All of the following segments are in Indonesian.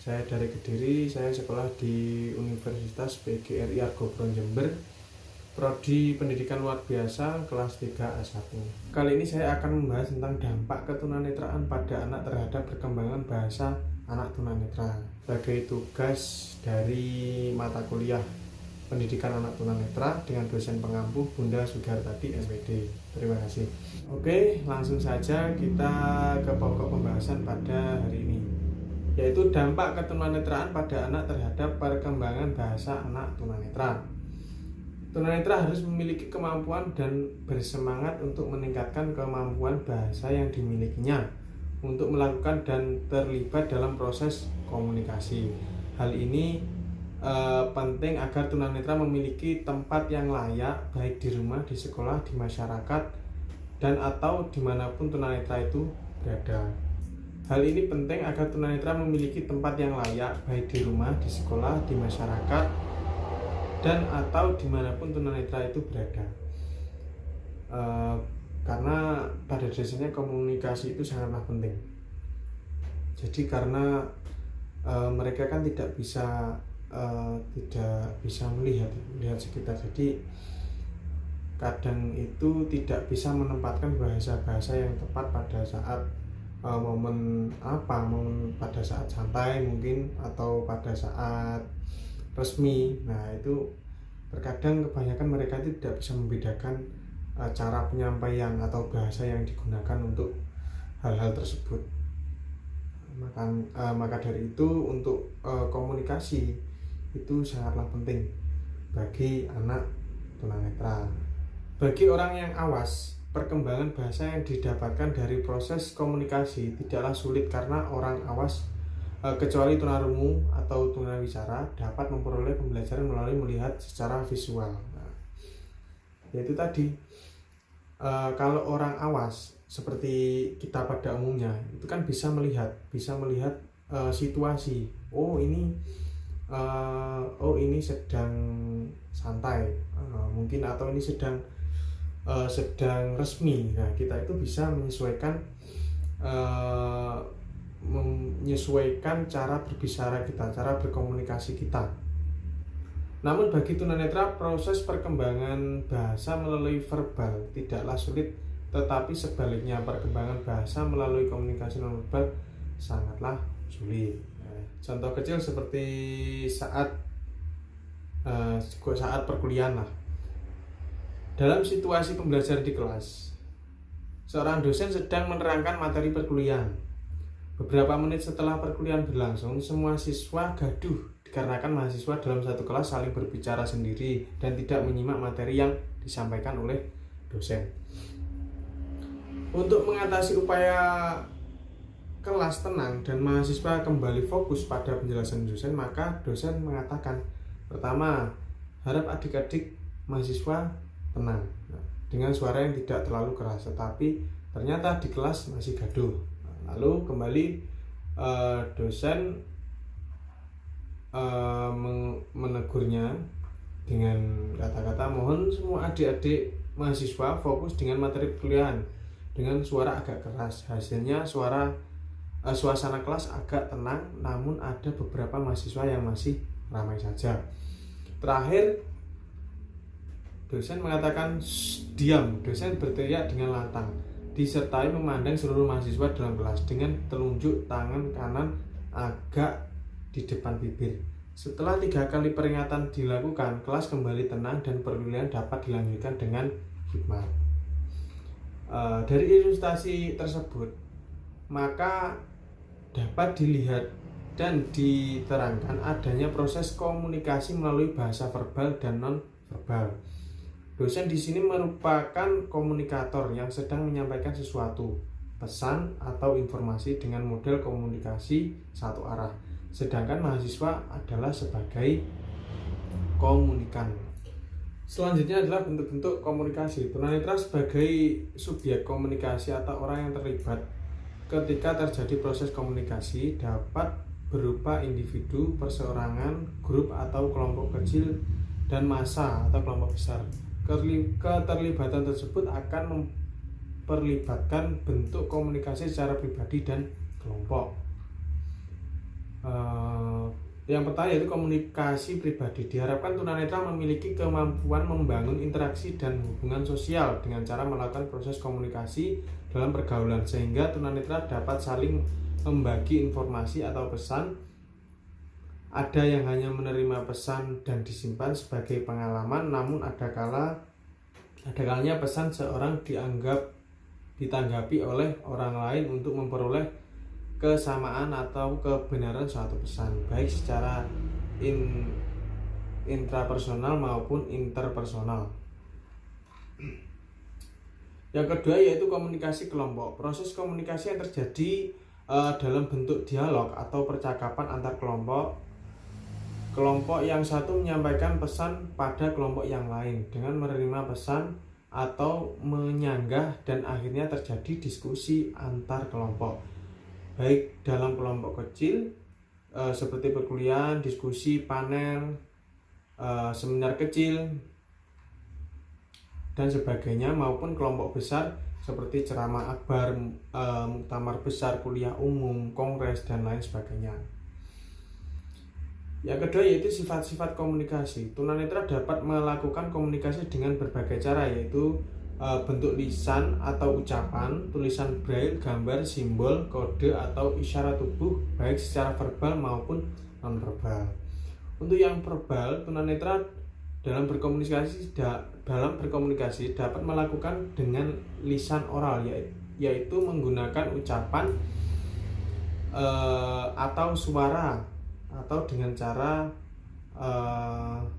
Saya dari Kediri, saya sekolah di Universitas PGRI Argopuro Jember, Prodi Pendidikan Luar Biasa kelas 3 A1. Kali ini saya akan membahas tentang dampak ketunanetraan pada anak terhadap perkembangan bahasa anak tunanetra sebagai tugas dari mata kuliah Pendidikan Anak Tunanetra dengan dosen pengampu Bunda Sugartati SPD. Terima kasih. Oke, langsung saja kita ke pokok pembahasan pada hari ini, yaitu dampak ketunanetraan pada anak terhadap perkembangan bahasa anak tunanetra. Tunanetra harus memiliki kemampuan dan bersemangat untuk meningkatkan kemampuan bahasa yang dimilikinya untuk melakukan dan terlibat dalam proses komunikasi. Hal ini penting agar tunanetra memiliki tempat yang layak baik di rumah, di sekolah, di masyarakat, dan atau dimanapun tunanetra itu berada. Hal ini penting agar tunanetra memiliki tempat yang layak baik di rumah, di sekolah, di masyarakat, dan atau dimanapun tunanetra itu berada. Karena pada dasarnya komunikasi itu sangatlah penting. Jadi karena mereka kan tidak bisa melihat sekitar, jadi kadang itu tidak bisa menempatkan bahasa-bahasa yang tepat pada saat momen pada saat santai mungkin, atau pada saat resmi. Nah, itu terkadang kebanyakan mereka itu tidak bisa membedakan cara penyampaian atau bahasa yang digunakan untuk hal-hal tersebut. Maka dari itu untuk komunikasi itu sangatlah penting bagi anak tunanetra. Bagi orang yang awas, perkembangan bahasa yang didapatkan dari proses komunikasi tidaklah sulit, karena orang awas kecuali tunarungu atau tunawicara dapat memperoleh pembelajaran melalui melihat secara visual. Nah, yaitu tadi kalau orang awas seperti kita pada umumnya itu kan bisa melihat situasi. Ini sedang santai, mungkin, atau ini sedang resmi. Nah, kita itu bisa menyesuaikan cara berbicara kita, cara berkomunikasi kita. Namun bagi tunanetra, proses perkembangan bahasa melalui verbal tidaklah sulit, tetapi sebaliknya perkembangan bahasa melalui komunikasi nonverbal sangatlah sulit. Contoh kecil seperti saat perkuliahan lah. Dalam situasi pembelajaran di kelas, seorang dosen sedang menerangkan materi perkuliahan. Beberapa menit setelah perkuliahan berlangsung, semua siswa gaduh dikarenakan mahasiswa dalam satu kelas saling berbicara sendiri dan tidak menyimak materi yang disampaikan oleh dosen. Untuk mengatasi upaya kelas tenang dan mahasiswa kembali fokus pada penjelasan dosen, maka dosen mengatakan, pertama, harap adik-adik mahasiswa tenang dengan suara yang tidak terlalu keras, tetapi ternyata di kelas masih gaduh. Lalu kembali dosen menegurnya dengan kata-kata, mohon semua adik-adik mahasiswa fokus dengan materi perkuliahan dengan suara agak keras. Hasilnya suasana kelas agak tenang, namun ada beberapa mahasiswa yang masih ramai saja. Terakhir, dosen mengatakan diam. Dosen berteriak dengan lantang, disertai memandang seluruh mahasiswa dalam kelas dengan telunjuk tangan kanan agak di depan bibir. Setelah 3 kali peringatan dilakukan, kelas kembali tenang dan perkuliahan dapat dilanjutkan dengan hikmat. Dari ilustrasi tersebut, maka dapat dilihat dan diterangkan adanya proses komunikasi melalui bahasa verbal dan non-verbal. Dosen di sini merupakan komunikator yang sedang menyampaikan sesuatu, pesan atau informasi dengan model komunikasi satu arah, sedangkan mahasiswa adalah sebagai komunikan. Selanjutnya adalah bentuk-bentuk komunikasi. Tunanetra sebagai subjek komunikasi atau orang yang terlibat ketika terjadi proses komunikasi dapat berupa individu, perseorangan, grup atau kelompok kecil, dan massa atau kelompok besar. Keterlibatan tersebut akan memperlibatkan bentuk komunikasi secara pribadi dan kelompok. Eh, yang pertama yaitu komunikasi pribadi. Diharapkan tunanetra memiliki kemampuan membangun interaksi dan hubungan sosial dengan cara melakukan proses komunikasi dalam pergaulan, sehingga tunanetra dapat saling membagi informasi atau pesan. Ada yang hanya menerima pesan dan disimpan sebagai pengalaman, namun ada kalanya pesan seorang ditanggapi oleh orang lain untuk memperoleh kesamaan atau kebenaran suatu pesan, baik secara intrapersonal maupun interpersonal. Yang kedua yaitu komunikasi kelompok. Proses komunikasi yang terjadi dalam bentuk dialog atau percakapan antar kelompok. Kelompok yang satu menyampaikan pesan pada kelompok yang lain dengan menerima pesan atau menyanggah, dan akhirnya terjadi diskusi antar kelompok, baik dalam kelompok kecil seperti perkuliahan, diskusi, panel, seminar kecil dan sebagainya, maupun kelompok besar seperti ceramah akbar, muktamar besar, kuliah umum, kongres dan lain sebagainya. Yang kedua yaitu sifat-sifat komunikasi. Tunanetra dapat melakukan komunikasi dengan berbagai cara, yaitu bentuk lisan atau ucapan, tulisan braille, gambar, simbol, kode atau isyarat tubuh, baik secara verbal maupun non-verbal. Untuk yang verbal, tunanetra dalam berkomunikasi dapat melakukan dengan lisan oral, yaitu menggunakan ucapan atau suara, atau dengan cara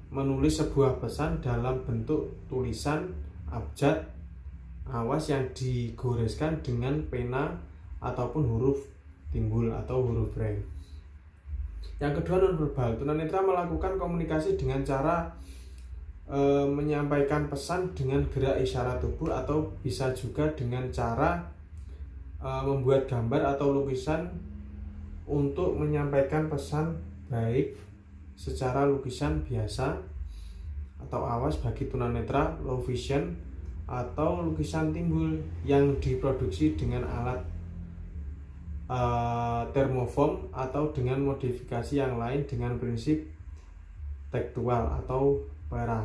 menulis sebuah pesan dalam bentuk tulisan abjad awas yang digoreskan dengan pena ataupun huruf timbul atau huruf braille. Yang kedua nonverbal. Tunanetra melakukan komunikasi dengan cara menyampaikan pesan dengan gerak isyarat tubuh, atau bisa juga dengan cara membuat gambar atau lukisan untuk menyampaikan pesan, baik secara lukisan biasa atau awas bagi tunanetra, low vision, atau lukisan timbul yang diproduksi dengan alat termoform atau dengan modifikasi yang lain dengan prinsip tekstual atau para.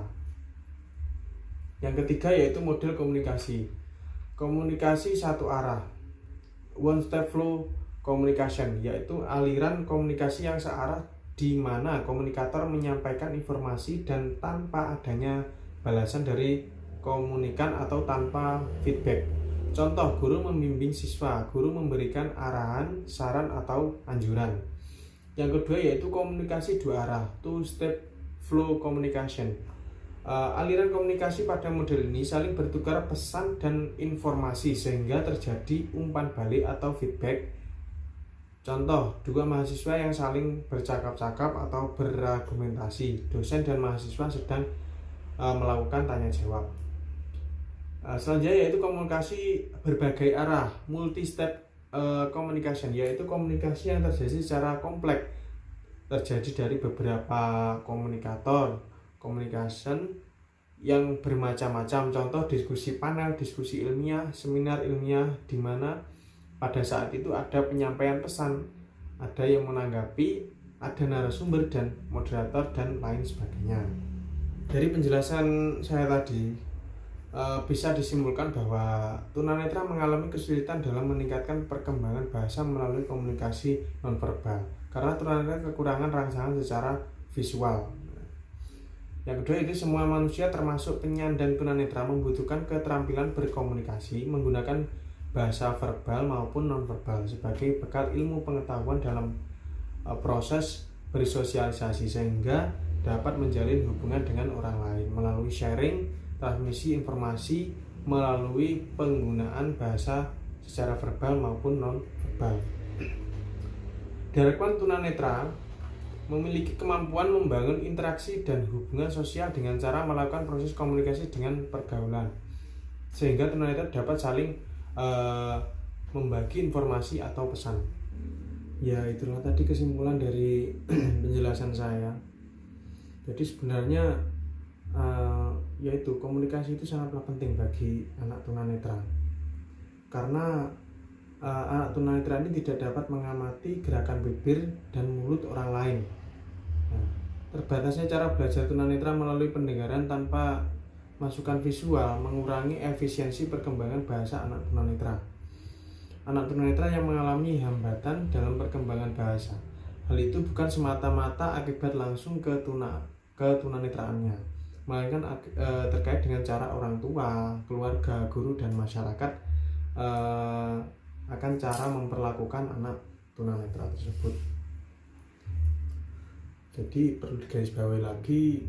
Yang ketiga yaitu model komunikasi. Komunikasi satu arah, one step flow communication, yaitu aliran komunikasi yang searah di mana komunikator menyampaikan informasi dan tanpa adanya balasan dari komunikan atau tanpa feedback. Contoh, guru membimbing siswa, guru memberikan arahan, saran atau anjuran. Yang kedua yaitu komunikasi dua arah, two step flow communication. Aliran komunikasi pada model ini saling bertukar pesan dan informasi sehingga terjadi umpan balik atau feedback. Contoh, dua mahasiswa yang saling bercakap-cakap atau berargumentasi, dosen dan mahasiswa sedang melakukan tanya jawab. Selanjutnya yaitu komunikasi berbagai arah, multi-step communication, yaitu komunikasi yang terjadi secara kompleks, terjadi dari beberapa communication yang bermacam-macam. Contoh, diskusi panel, diskusi ilmiah, seminar ilmiah, di mana pada saat itu ada penyampaian pesan, ada yang menanggapi, ada narasumber dan moderator dan lain sebagainya. Dari penjelasan saya tadi bisa disimpulkan bahwa tunanetra mengalami kesulitan dalam meningkatkan perkembangan bahasa melalui komunikasi nonverbal karena tunanetra kekurangan rangsangan secara visual. Yang kedua itu semua manusia termasuk penyandang tunanetra membutuhkan keterampilan berkomunikasi menggunakan bahasa verbal maupun nonverbal sebagai bekal ilmu pengetahuan dalam proses bersosialisasi, sehingga dapat menjalin hubungan dengan orang lain melalui sharing, transmisi informasi melalui penggunaan bahasa secara verbal maupun nonverbal. Diharapkan tunanetra memiliki kemampuan membangun interaksi dan hubungan sosial dengan cara melakukan proses komunikasi dengan pergaulan, sehingga tunanetra dapat saling membagi informasi atau pesan. Ya, itulah tadi kesimpulan dari penjelasan saya. Jadi sebenarnya yaitu komunikasi itu sangatlah penting bagi anak tunanetra, karena anak tunanetra ini tidak dapat mengamati gerakan bibir dan mulut orang lain. Nah, terbatasnya cara belajar tunanetra melalui pendengaran tanpa masukan visual mengurangi efisiensi perkembangan bahasa anak tunanetra. Anak tunanetra yang mengalami hambatan dalam perkembangan bahasa. Hal itu bukan semata-mata akibat langsung ke tunanetraannya, melainkan terkait dengan cara orang tua, keluarga, guru, dan masyarakat akan cara memperlakukan anak tunanetra tersebut. Jadi perlu digarisbawahi lagi,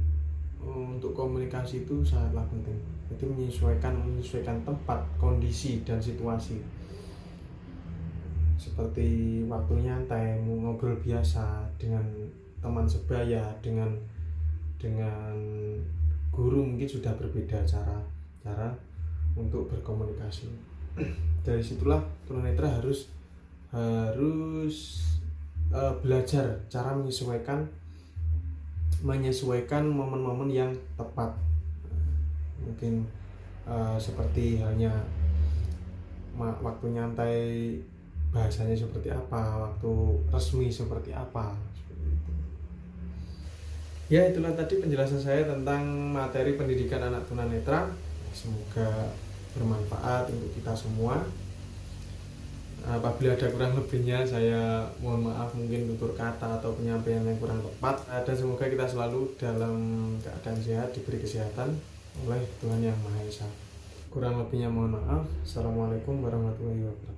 untuk komunikasi itu sangatlah penting. Jadi menyesuaikan tempat, kondisi, dan situasi. Seperti waktu nyantai, ngobrol biasa dengan teman sebaya, dengan guru mungkin sudah berbeda cara untuk berkomunikasi. Dari situlah tunanetra harus belajar cara menyesuaikan momen-momen yang tepat. Mungkin seperti halnya waktu nyantai bahasanya seperti apa, waktu resmi seperti apa, seperti itu. Ya, itulah tadi penjelasan saya tentang materi pendidikan anak tunanetra. Semoga bermanfaat untuk kita semua. Apabila ada kurang lebihnya, saya mohon maaf, mungkin tutur kata atau penyampaian yang kurang tepat. Dan semoga kita selalu dalam keadaan sehat, diberi kesehatan oleh Tuhan Yang Maha Esa. Kurang lebihnya mohon maaf. Assalamualaikum warahmatullahi wabarakatuh.